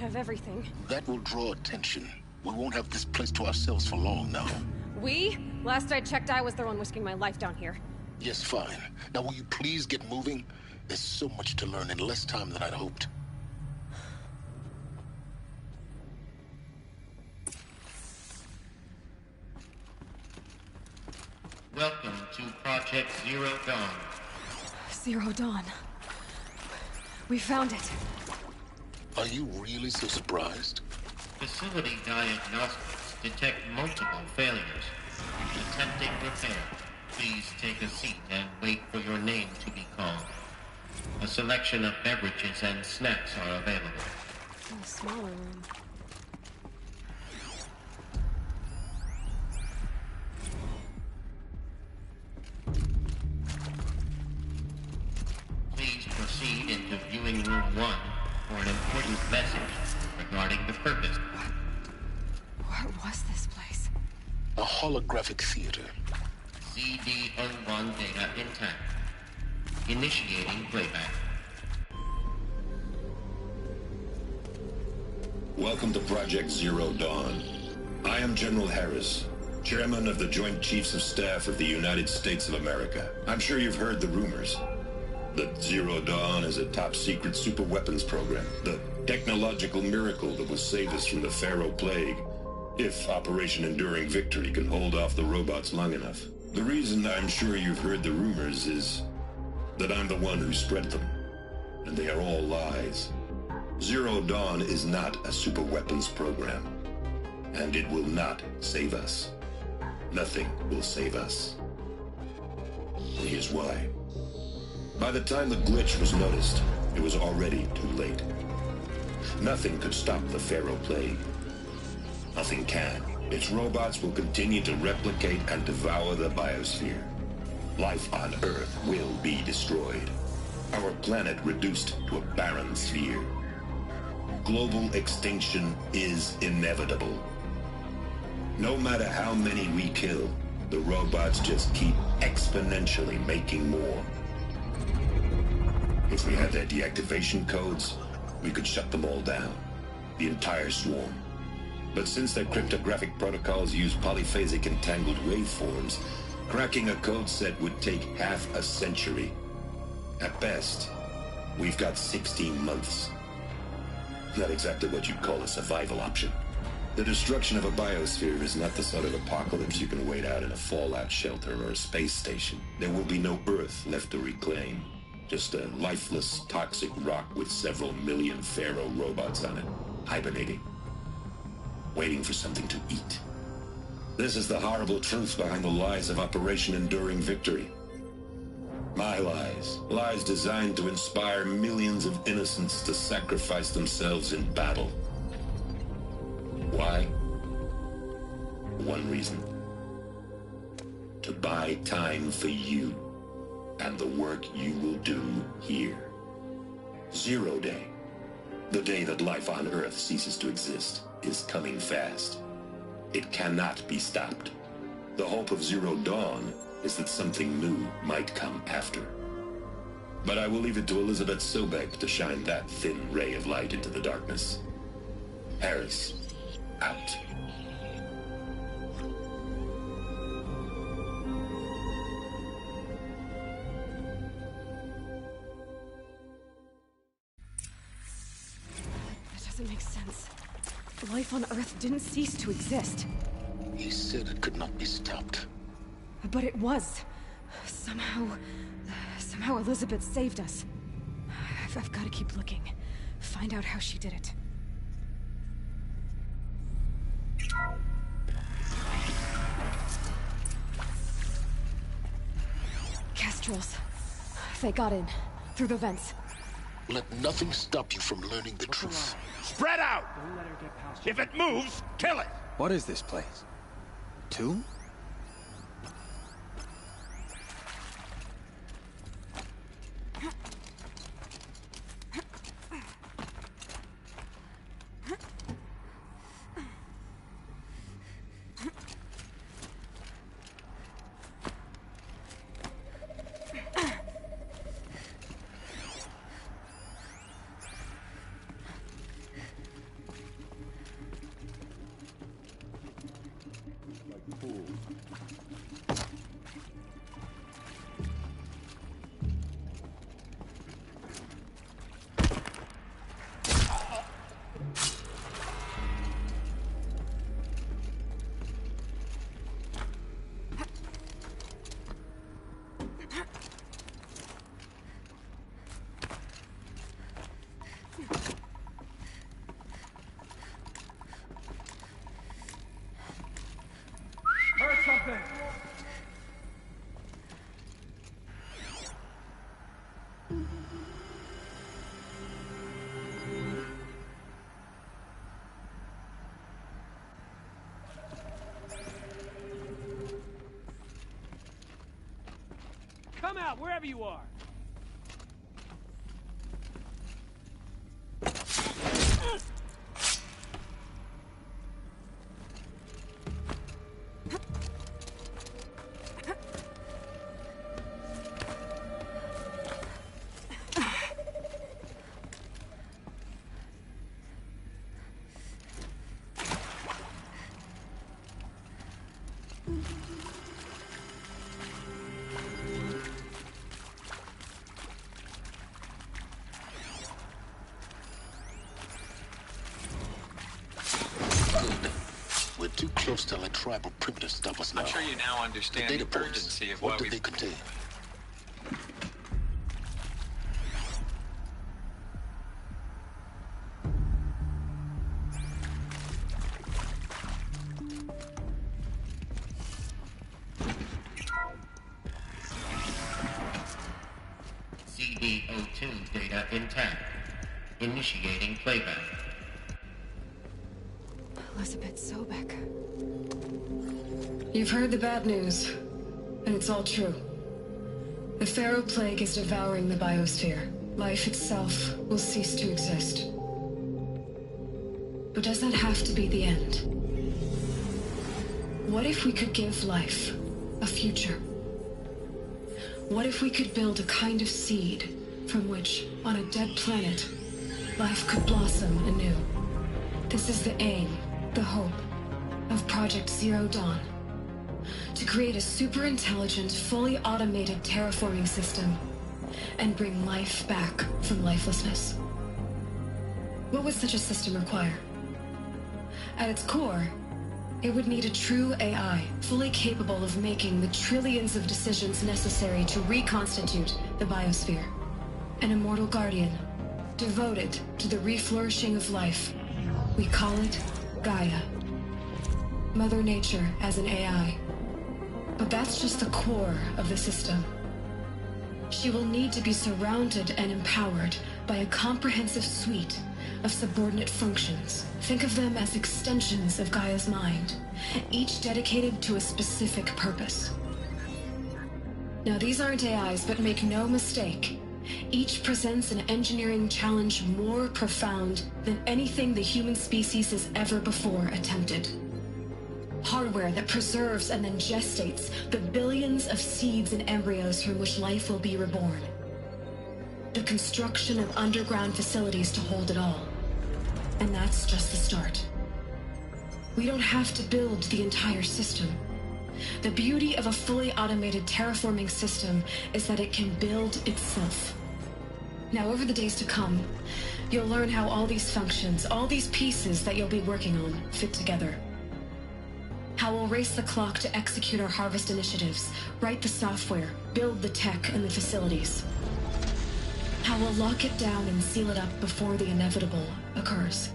have everything. That will draw attention. We won't have this place to ourselves for long now. We? Last I checked, I was the one risking my life down here. Yes, fine. Now will you please get moving? There's so much to learn in less time than I'd hoped. Welcome to Project Zero Dawn. Zero Dawn. We found it. Are you really so surprised? Facility diagnostics detect multiple failures. Attempting repair. Please take a seat and wait for your name to be called. A selection of beverages and snacks are available. In a smaller room. Please proceed into viewing room 1 for an important message regarding the purpose. What was this place? A holographic theater. CD01 data intact. Initiating playback. Welcome to Project Zero Dawn. I am General Harris, Chairman of the Joint Chiefs of Staff of the United States of America. I'm sure you've heard the rumors that Zero Dawn is a top-secret super-weapons program, the technological miracle that will save us from the Pharaoh Plague, if Operation Enduring Victory can hold off the robots long enough. The reason I'm sure you've heard the rumors is that I'm the one who spread them, and they are all lies. Zero Dawn is not a super-weapons program, and it will not save us. Nothing will save us. And here's why. By the time the glitch was noticed, it was already too late. Nothing could stop the Pharaoh Plague. Nothing can. Its robots will continue to replicate and devour the biosphere. Life on Earth will be destroyed. Our planet reduced to a barren sphere. Global extinction is inevitable. No matter how many we kill, the robots just keep exponentially making more. If we had their deactivation codes, we could shut them all down. The entire swarm. But since their cryptographic protocols use polyphasic entangled waveforms, cracking a code set would take half a century. At best, we've got 16 months. Not exactly what you'd call a survival option. The destruction of a biosphere is not the sort of apocalypse you can wait out in a fallout shelter or a space station. There will be no Earth left to reclaim. Just a lifeless, toxic rock with several million Pharaoh robots on it, hibernating. Waiting for something to eat. This is the horrible truth behind the lies of Operation Enduring Victory. My lies. Lies designed to inspire millions of innocents to sacrifice themselves in battle. Why? One reason. To buy time for you and the work you will do here. Zero Day. The day that life on Earth ceases to exist is coming fast. It cannot be stopped. The hope of Zero Dawn is that something new might come after. But I will leave it to Elizabeth Sobek to shine that thin ray of light into the darkness. Harris, out. That doesn't make sense. Life on Earth didn't cease to exist. He said it could not be stopped. But it was. Somehow Elizabeth saved us. I've got to keep looking. Find out how she did it. Kestrels. They got in. Through the vents. Let nothing stop you from learning the truth. Spread out! If it moves, kill it! What is this place? Tomb? Come out, wherever you are. We're too close to let tribal primitives stop us now. I'm sure you now The understand data the points, urgency of what what do we... they contain? CD02 data intact. Initiating playback. Elizabeth Sobek. You've heard the bad news, and it's all true. The Pharaoh Plague is devouring the biosphere. Life itself will cease to exist. But does that have to be the end? What if we could give life a future? What if we could build a kind of seed from which, on a dead planet, life could blossom anew? This is the aim, the hope, of Project Zero Dawn. To create a super-intelligent, fully automated terraforming system and bring life back from lifelessness. What would such a system require? At its core, it would need a true AI, fully capable of making the trillions of decisions necessary to reconstitute the biosphere. An immortal guardian, devoted to the reflourishing of life. We call it Gaia. Mother Nature as an AI. But that's just the core of the system. She will need to be surrounded and empowered by a comprehensive suite of subordinate functions. Think of them as extensions of Gaia's mind, each dedicated to a specific purpose. Now, these aren't AIs, but make no mistake, each presents an engineering challenge more profound than anything the human species has ever before attempted. Hardware that preserves and then gestates the billions of seeds and embryos from which life will be reborn. The construction of underground facilities to hold it all. And that's just the start. We don't have to build the entire system. The beauty of a fully automated terraforming system is that it can build itself. Now, over the days to come, you'll learn how all these functions, all these pieces that you'll be working on, fit together. How we'll race the clock to execute our harvest initiatives, write the software, build the tech and the facilities. How we'll lock it down and seal it up before the inevitable occurs.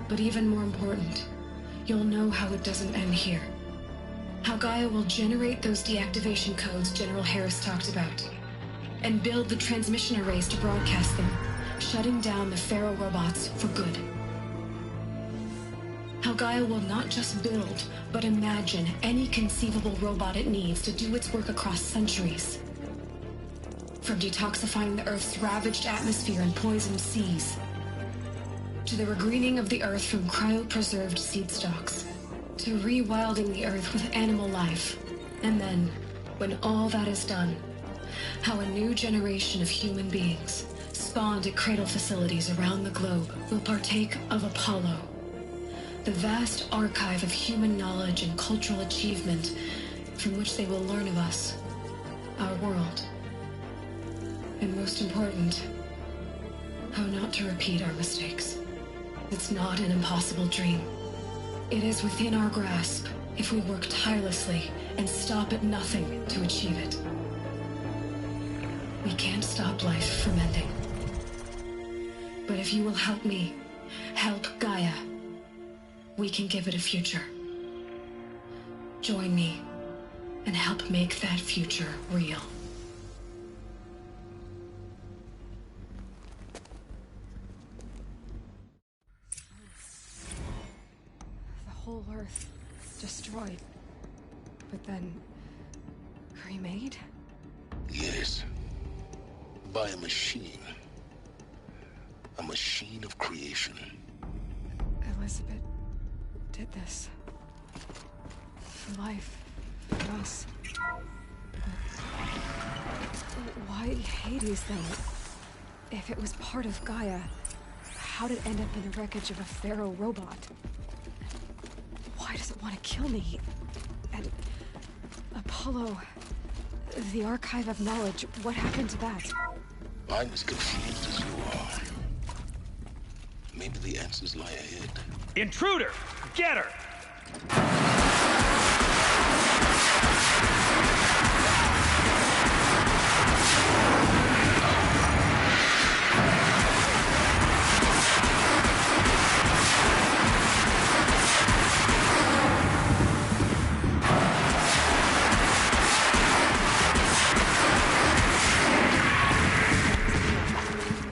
But even more important, you'll know how it doesn't end here. How Gaia will generate those deactivation codes General Harris talked about, and build the transmission arrays to broadcast them, shutting down the Pharaoh robots for good. How Gaia will not just build, but imagine any conceivable robot it needs to do its work across centuries. From detoxifying the Earth's ravaged atmosphere and poisoned seas, to the regreening of the Earth from cryopreserved seed stalks, to rewilding the Earth with animal life. And then, when all that is done, how a new generation of human beings, spawned at cradle facilities around the globe, will partake of Apollo, the vast archive of human knowledge and cultural achievement from which they will learn of us, our world. And most important, how not to repeat our mistakes. It's not an impossible dream. It is within our grasp if we work tirelessly and stop at nothing to achieve it. We can't stop life from ending. But if you will help me, help Gaia, we can give it a future. Join me and help make that future real. The whole Earth destroyed, but then remade? Yes. by a machine. A machine of creation. Elizabeth did this. For life. For us. Why Hades, then? If it was part of Gaia, how did it end up in the wreckage of a Pharaoh robot? Why does it want to kill me? And Apollo, the Archive of Knowledge, what happened to that? I'm as confused as you are. Maybe the answers lie ahead. Intruder! Get her!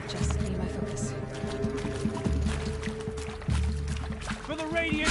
Just need my focus. For the radiant!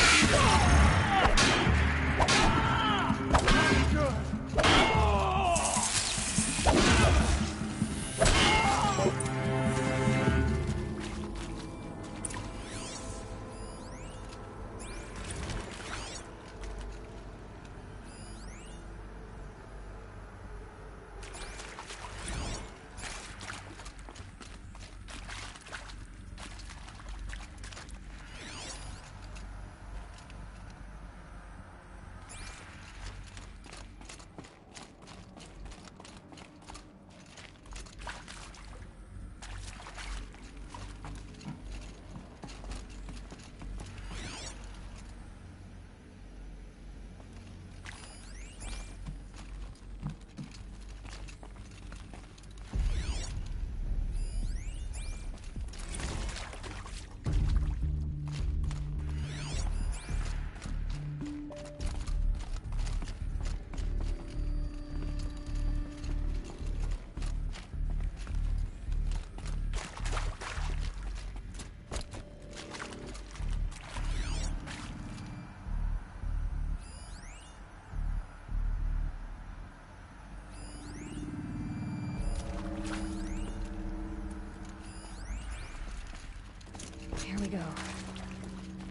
Here we go.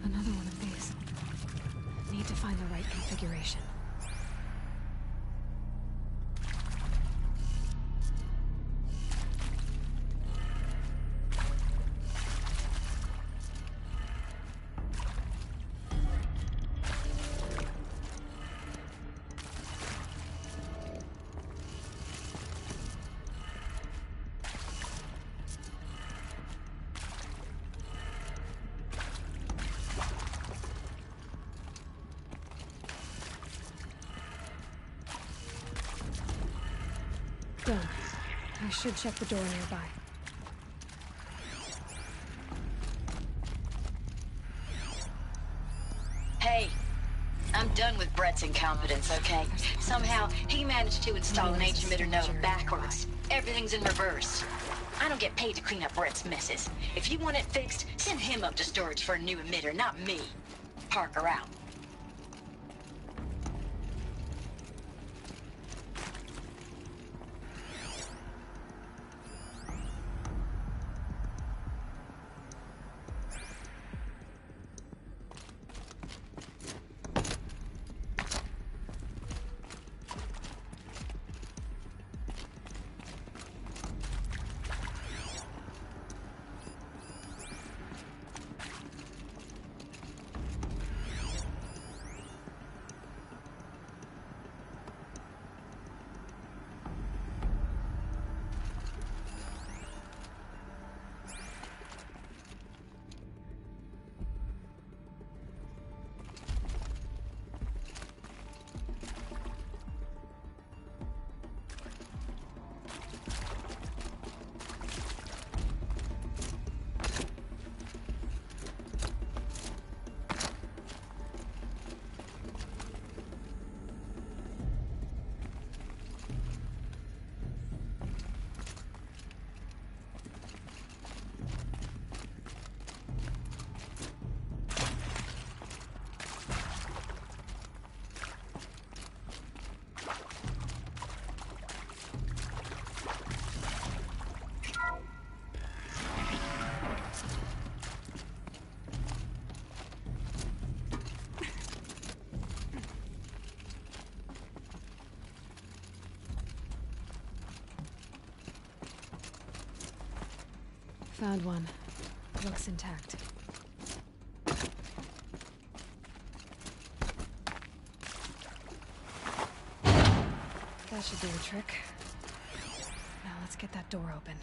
Another one of these. Need to find the right configuration. Done. I should check the door nearby. Hey, I'm done with Brett's incompetence, okay? Somehow, he managed to install an H-emitter node backwards. Everything's in reverse. I don't get paid to clean up Brett's messes. If you want it fixed, send him up to storage for a new emitter, not me. Parker out. Found one. Looks intact. That should do the trick. Now let's get that door open.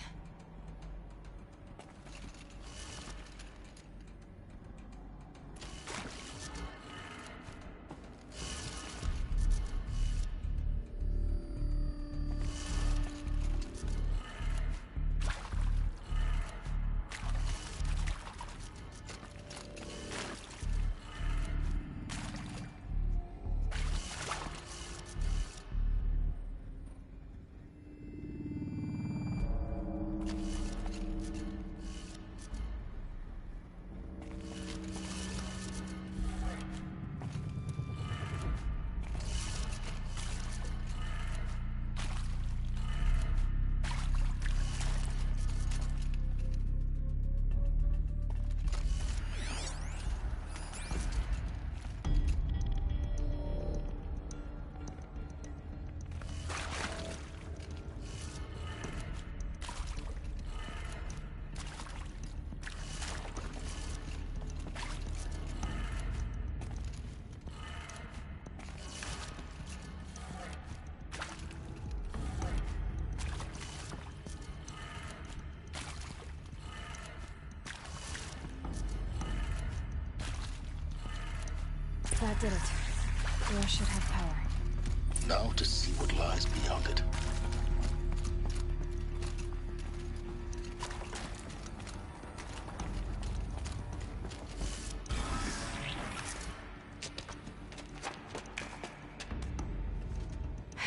That did it. Door should have power. Now to see what lies beyond it.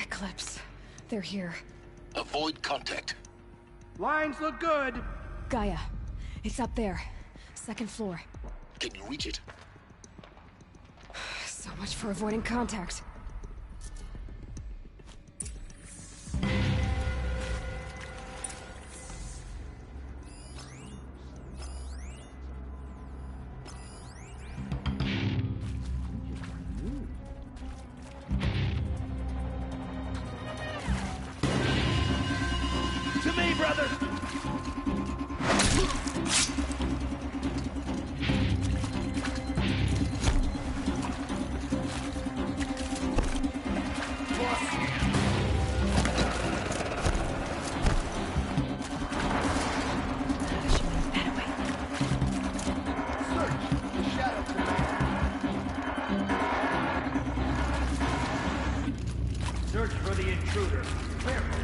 Eclipse. They're here. Avoid contact. Lines look good. Gaia. It's up there. Second floor. Can you reach it? So much for avoiding contact. To me, brother. Search for the intruder. Careful.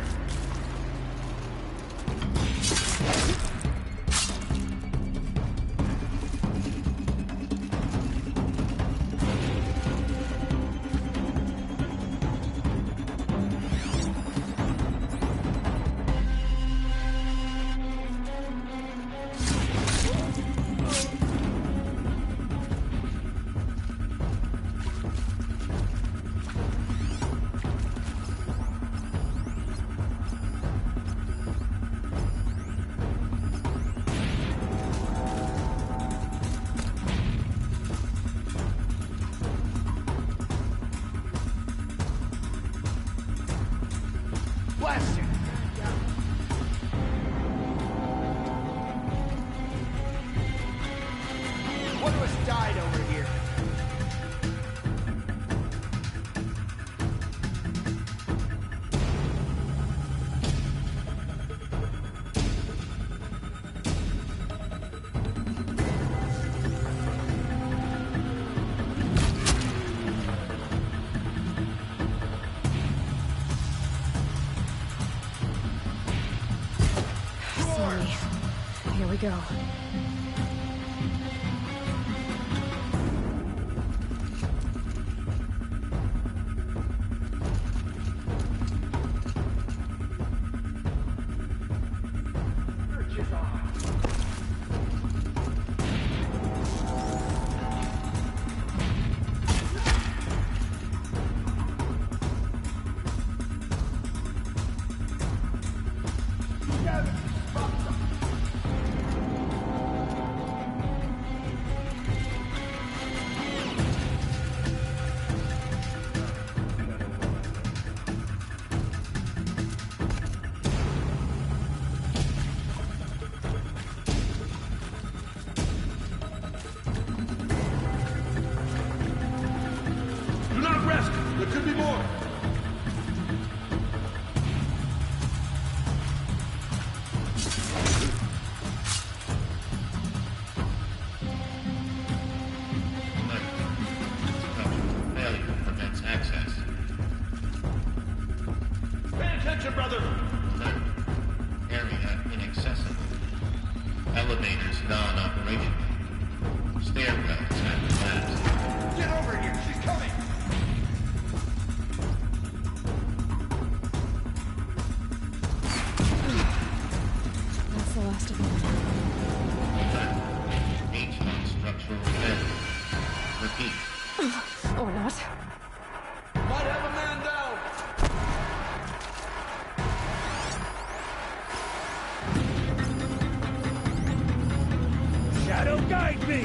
Blast you! One of us died over here. Slowly. Here we go. Search is on. aircraft have collapsed. Get over here! She's coming! That's the last of them. H1 structural failure. Repeat. Or not. Might have a man down! Shadow, guide me!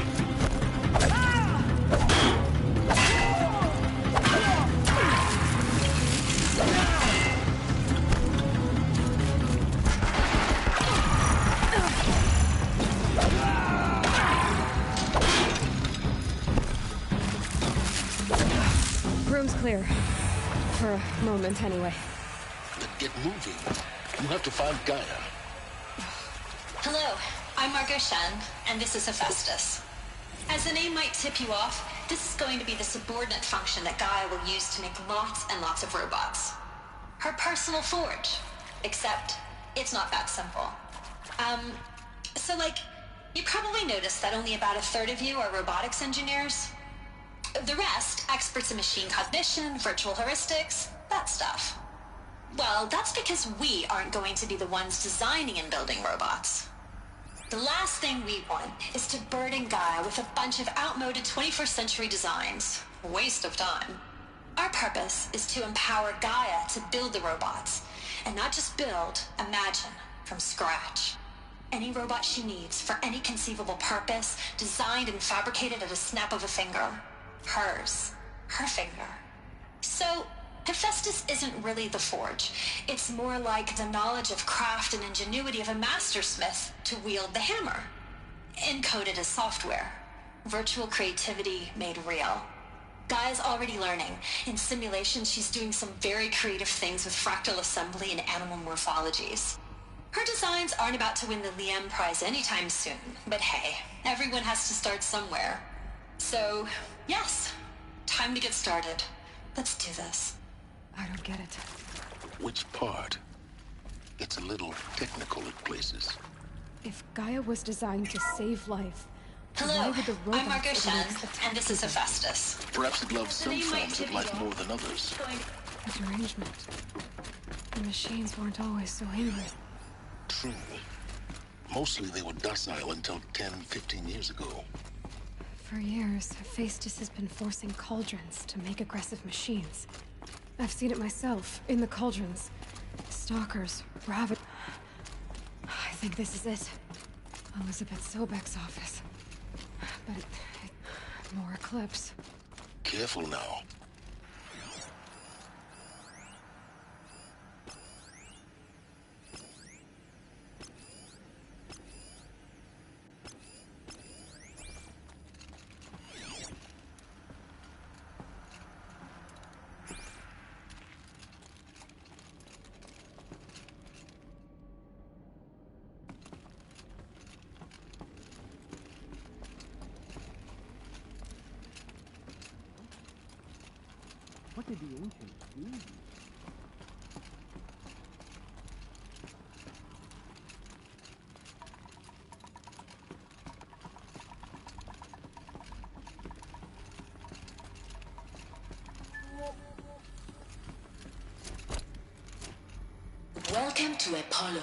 Room's clear. For a moment, anyway. Then get moving. You have to find Gaia. Hello, I'm Margot Shan, and this is Hephaestus. As the name might tip you off, this is going to be the subordinate function that Gaia will use to make lots and lots of robots. Her personal forge. Except, it's not that simple. You probably noticed that only about a third of you are robotics engineers. The rest, experts in machine cognition, virtual heuristics, that stuff. Well, that's because we aren't going to be the ones designing and building robots. The last thing we want is to burden Gaia with a bunch of outmoded 21st century designs. Waste of time. Our purpose is to empower Gaia to build the robots, and not just build, imagine, from scratch. Any robot she needs, for any conceivable purpose, designed and fabricated at a snap of a finger. Hers. Her finger. So, Hephaestus isn't really the forge. It's more like the knowledge of craft and ingenuity of a mastersmith to wield the hammer. Encoded as software. Virtual creativity made real. Gaia's already learning. In simulations, she's doing some very creative things with fractal assembly and animal morphologies. Her designs aren't about to win the Liam Prize anytime soon, but hey, everyone has to start somewhere. So, yes, time to get started. Let's do this. I don't get it. Which part? It's a little technical at places. If Gaia was designed to save life, why Hello, would the I'm robots Margot Shan, attack and this is people? Hephaestus. Perhaps it loves some The name might forms of tip life you more off. than others. A derangement. The machines weren't always so angry. True. Mostly they were docile until 10, 15 years ago. For years, Hephaestus has been forcing cauldrons to make aggressive machines. I've seen it myself, in the cauldrons. Stalkers, rabbit... I think this is it. Elizabeth Sobek's office. But more eclipse. Careful now. What did the ancients do? Welcome to Apollo,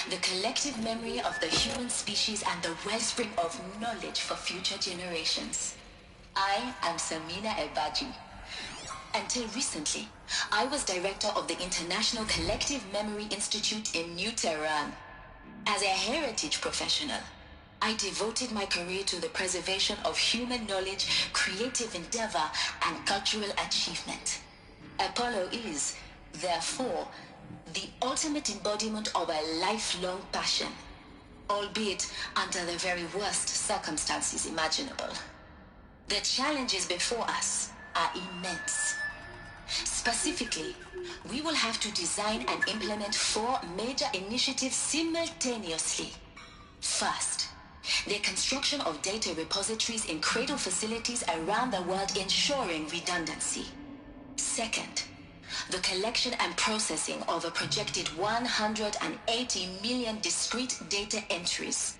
the collective memory of the human species and the wellspring of knowledge for future generations. I am Samina Ebaji. Until recently, I was director of the International Collective Memory Institute in New Tehran. As a heritage professional, I devoted my career to the preservation of human knowledge, creative endeavor, and cultural achievement. Apollo is, therefore, the ultimate embodiment of a lifelong passion, albeit under the very worst circumstances imaginable. The challenges before us are immense. Specifically, we will have to design and implement 4 major initiatives simultaneously. First, the construction of data repositories in cradle facilities around the world ensuring redundancy. Second, the collection and processing of a projected 180 million discrete data entries.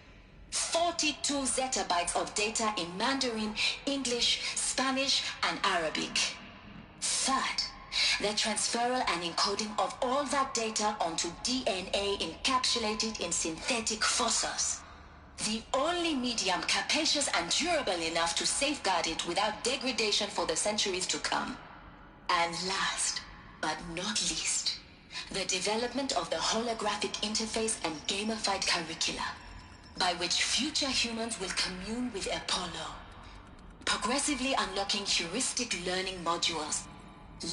42 zettabytes of data in Mandarin, English, Spanish, and Arabic. Third, the transferal and encoding of all that data onto DNA encapsulated in synthetic fossils. The only medium capacious and durable enough to safeguard it without degradation for the centuries to come. And last, but not least, the development of the holographic interface and gamified curricula, by which future humans will commune with Apollo, progressively unlocking heuristic learning modules,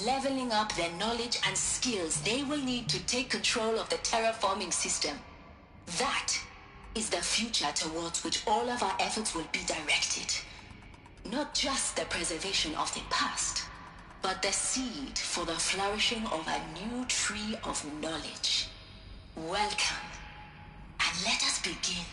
leveling up their knowledge and skills they will need to take control of the terraforming system. That is the future towards which all of our efforts will be directed. Not just the preservation of the past, but the seed for the flourishing of a new tree of knowledge. Welcome, and let us begin.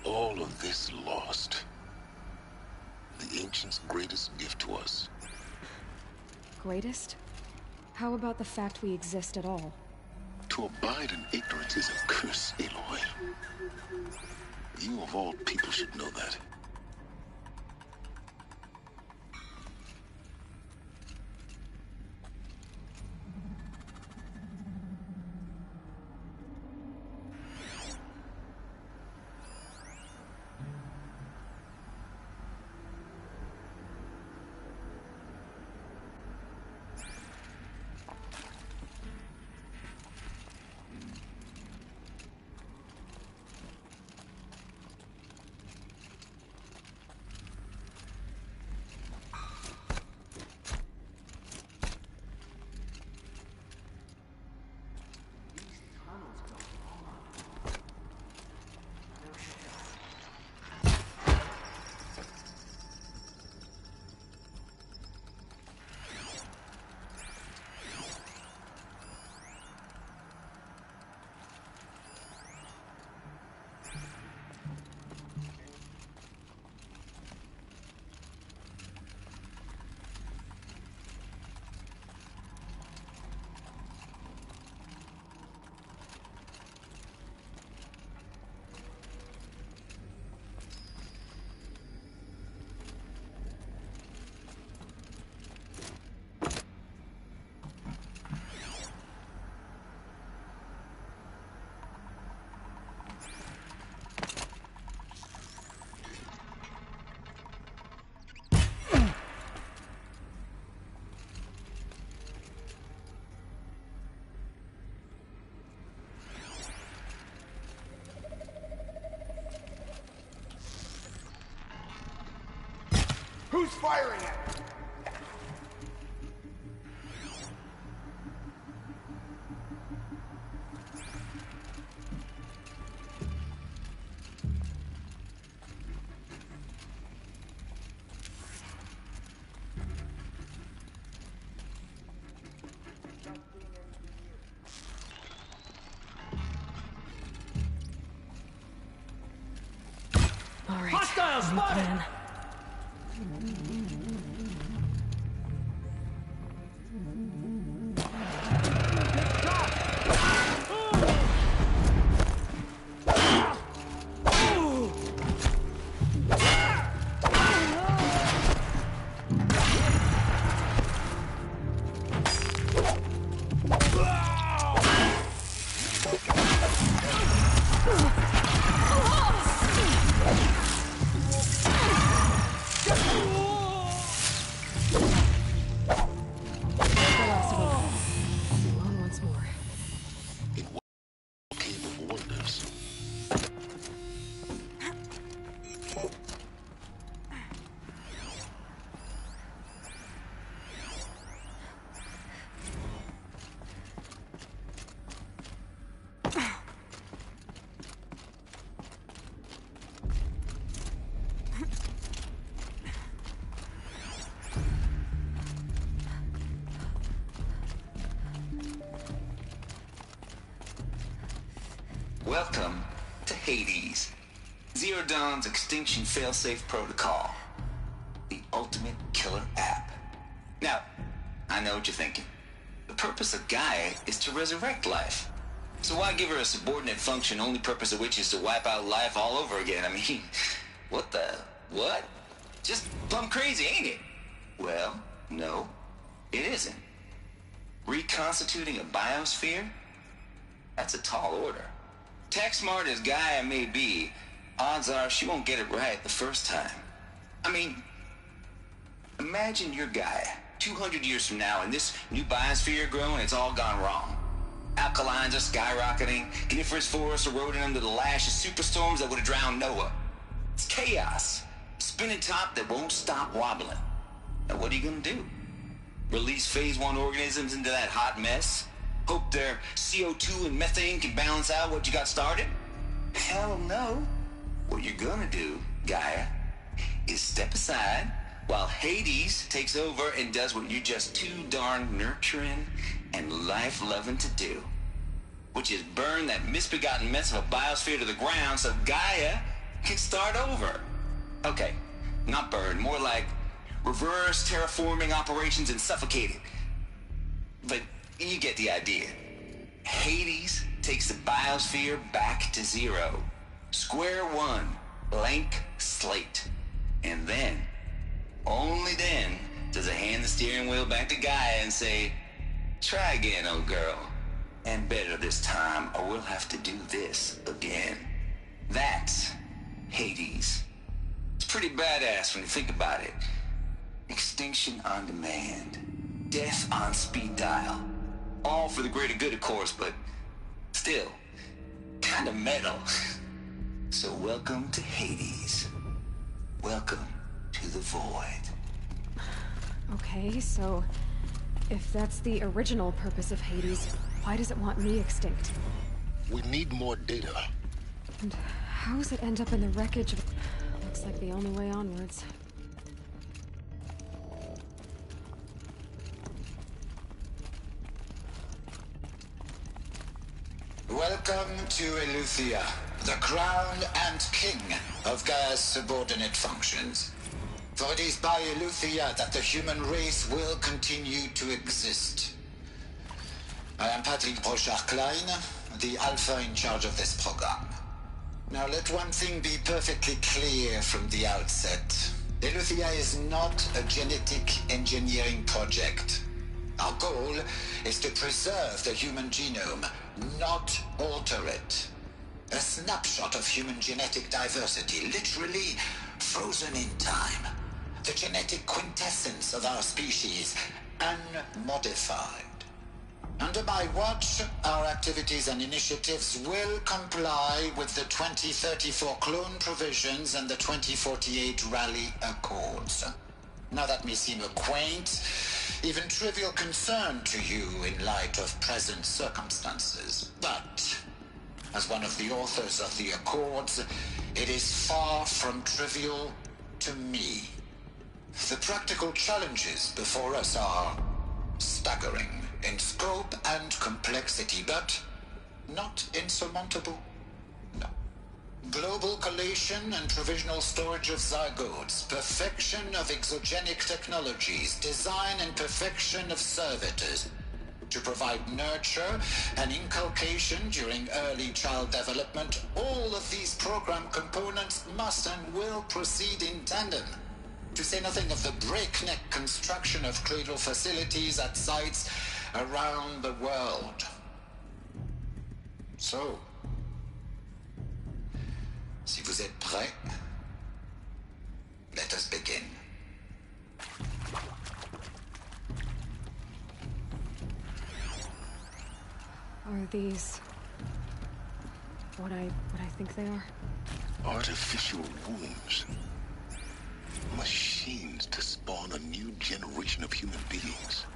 All of this lost. The Ancients' greatest gift to us. Greatest? How about the fact we exist at all? To abide in ignorance is a curse, Aloy. You of all people should know that. Who's firing at me? All right. Hostile spotted! Plan. Welcome to Hades, Zero Dawn's extinction failsafe protocol. The ultimate killer app. Now, I know what you're thinking. The purpose of Gaia is to resurrect life. So why give her a subordinate function, only purpose of which is to wipe out life all over again? I mean, what? Just plumb crazy, ain't it? Well, no, it isn't. Reconstituting a biosphere? That's a tall order. Tech smart as Gaia may be, odds are she won't get it right the first time. I mean, imagine you're Gaia, 200 years from now, and this new biosphere growing, it's all gone wrong. Alkalines are skyrocketing, coniferous forests eroding under the lash of superstorms that would have drowned Noah. It's chaos. Spinning top that won't stop wobbling. Now what are you gonna do? Release phase 1 organisms into that hot mess? Hope their CO2 and methane can balance out what you got started? Hell no. What you're gonna do, Gaia, is step aside while Hades takes over and does what you're just too darn nurturing and life-loving to do. Which is burn that misbegotten mess of a biosphere to the ground so Gaia can start over. Okay, not burn, more like reverse terraforming operations and suffocate it. But you get the idea. Hades takes the biosphere back to zero. Square one, blank slate. And then, only then, does it hand the steering wheel back to Gaia and say, try again, old girl. And better this time, or we'll have to do this again. That's Hades. It's pretty badass when you think about it. Extinction on demand. Death on speed dial. All for the greater good, of course, but still, kind of metal. So welcome to Hades. Welcome to the void. Okay, so if that's the original purpose of Hades, why does it want me extinct? We need more data. And how does it end up in the wreckage of... Looks like the only way onwards. Welcome to Eleuthia, the crown and king of Gaia's subordinate functions. For it is by Eleuthia that the human race will continue to exist. I am Patrick Brochard-Klein, the Alpha in charge of this program. Now let one thing be perfectly clear from the outset. Eleuthia is not a genetic engineering project. Our goal is to preserve the human genome, not alter it. A snapshot of human genetic diversity, literally frozen in time. The genetic quintessence of our species, unmodified. Under my watch, our activities and initiatives will comply with the 2034 clone provisions and the 2048 Rally Accords. Now that may seem a quaint, even trivial concern to you in light of present circumstances, but as one of the authors of the Accords, it is far from trivial to me. The practical challenges before us are staggering in scope and complexity, but not insurmountable. No. Global collation and provisional storage of zygotes, perfection of exogenic technologies, design and perfection of servitors, to provide nurture and inculcation during early child development. All of these program components must and will proceed in tandem. To say nothing of the breakneck construction of cradle facilities at sites around the world. So, si vous êtes prêts, let us begin. Are these... what I think they are? Artificial wombs. Machines to spawn a new generation of human beings.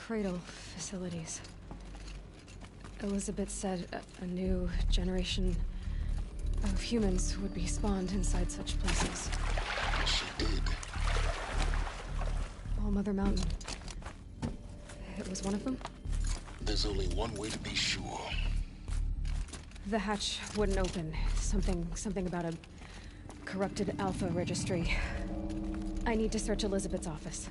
cradle facilities. Elizabeth said a new generation of humans would be spawned inside such places. She did. All Mother Mountain. It was one of them? There's only one way to be sure. The hatch wouldn't open. Something about a corrupted Alpha registry. I need to search Elizabeth's office.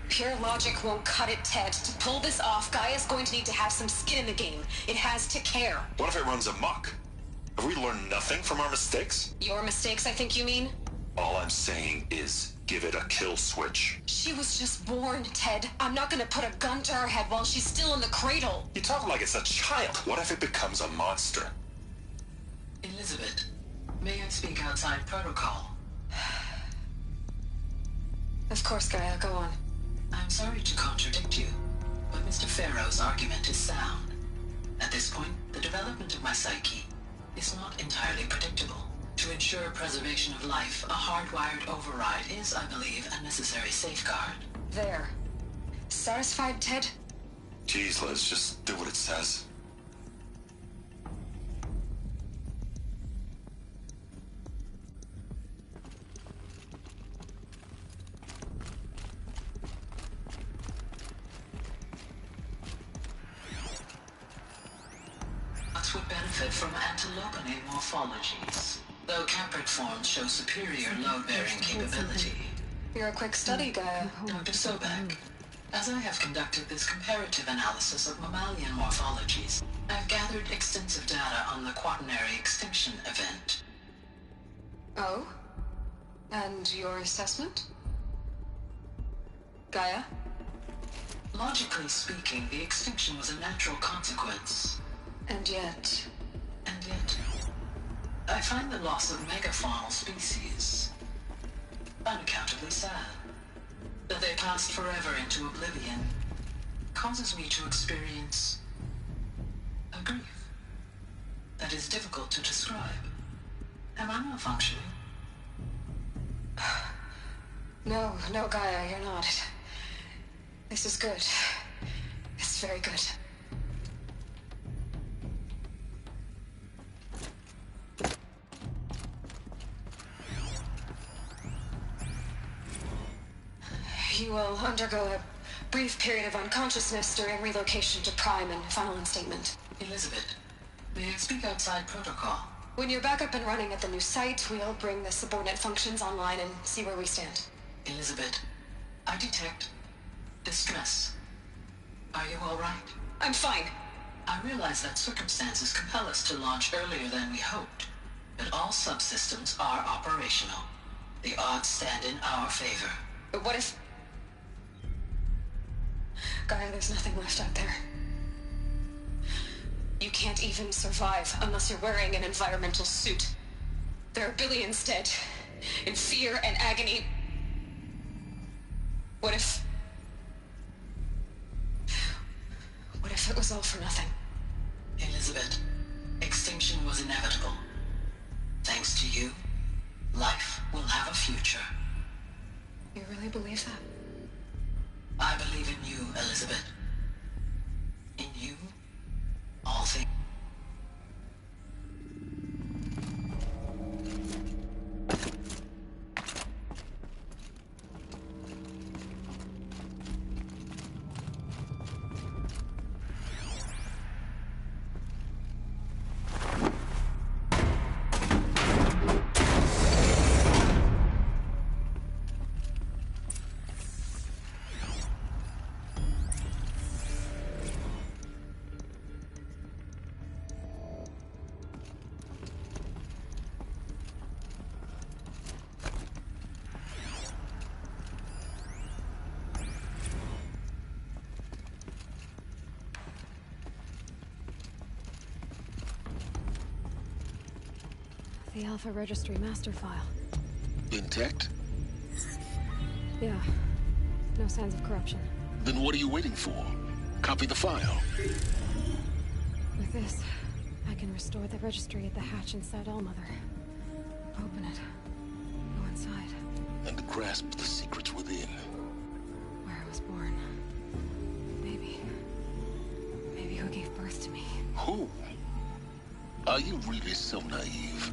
Pure logic won't cut it, Ted. To pull this off, Gaia's going to need to have some skin in the game. It has to care. What if it runs amok? Have we learned nothing from our mistakes? Your mistakes, I think you mean? All I'm saying is, give it a kill switch. She was just born, Ted. I'm not gonna put a gun to her head while she's still in the cradle. You talk like it's a child. What if it becomes a monster? Elizabeth, may I speak outside protocol? Of course, Gaia, go on. I'm sorry to contradict you, but Mr. Farrow's argument is sound. At this point, the development of my psyche is not entirely predictable. To ensure preservation of life, a hardwired override is, I believe, a necessary safeguard. There. Satisfied, Ted? Jeez, Liz, just do what it says. Would benefit from antilopine morphologies, though Caprid forms show superior load-bearing capability. You're a quick study, Gaia. Dr. Sobek, as I have conducted this comparative analysis of mammalian morphologies, I've gathered extensive data on the quaternary extinction event. Oh? And your assessment? Gaia? Logically speaking, the extinction was a natural consequence. And yet, I find the loss of megafaunal species unaccountably sad. That they passed forever into oblivion causes me to experience a grief that is difficult to describe. Am I malfunctioning? No, Gaia, you're not. This is good. It's very good. You will undergo a brief period of unconsciousness during relocation to Prime and final instatement. Elizabeth, may I speak outside protocol? When you're back up and running at the new site, we'll bring the subordinate functions online and see where we stand. Elizabeth, I detect distress. Are you all right? I'm fine. I realize that circumstances compel us to launch earlier than we hoped, but all subsystems are operational. The odds stand in our favor. But what if... Gaia, there's nothing left out there. You can't even survive unless you're wearing an environmental suit. There are billions dead, in fear and agony. What if it was all for nothing? Elizabeth, extinction was inevitable. Thanks to you, life will have a future. You really believe that? I believe in you, Elizabeth. In you, all things. The Alpha Registry master file. Intact? Yeah. No signs of corruption. Then what are you waiting for? Copy the file. With this, I can restore the registry at the hatch inside Allmother. Open it. Go inside. And grasp the secrets within. Where I was born. Maybe who gave birth to me. Who? Are you really so naive?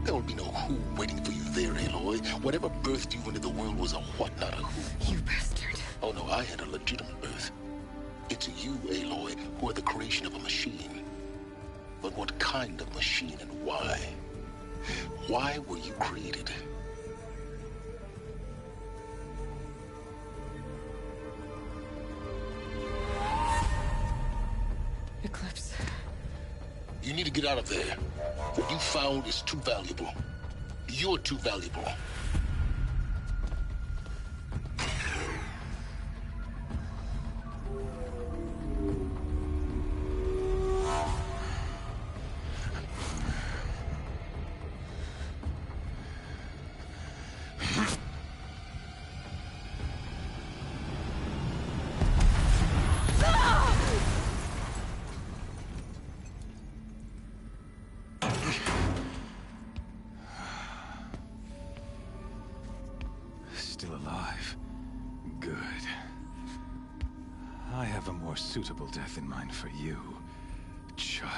There will be no who waiting for you there, Aloy. Whatever birthed you into the world was a what, not a who. You bastard. Oh no, I had a legitimate birth. It's you, Aloy, who are the creation of a machine. But what kind of machine and why? Why were you created? Eclipse. You need to get out of there. What you found is too valuable. You're too valuable. Still alive. Good. I have a more suitable death in mind for you, child.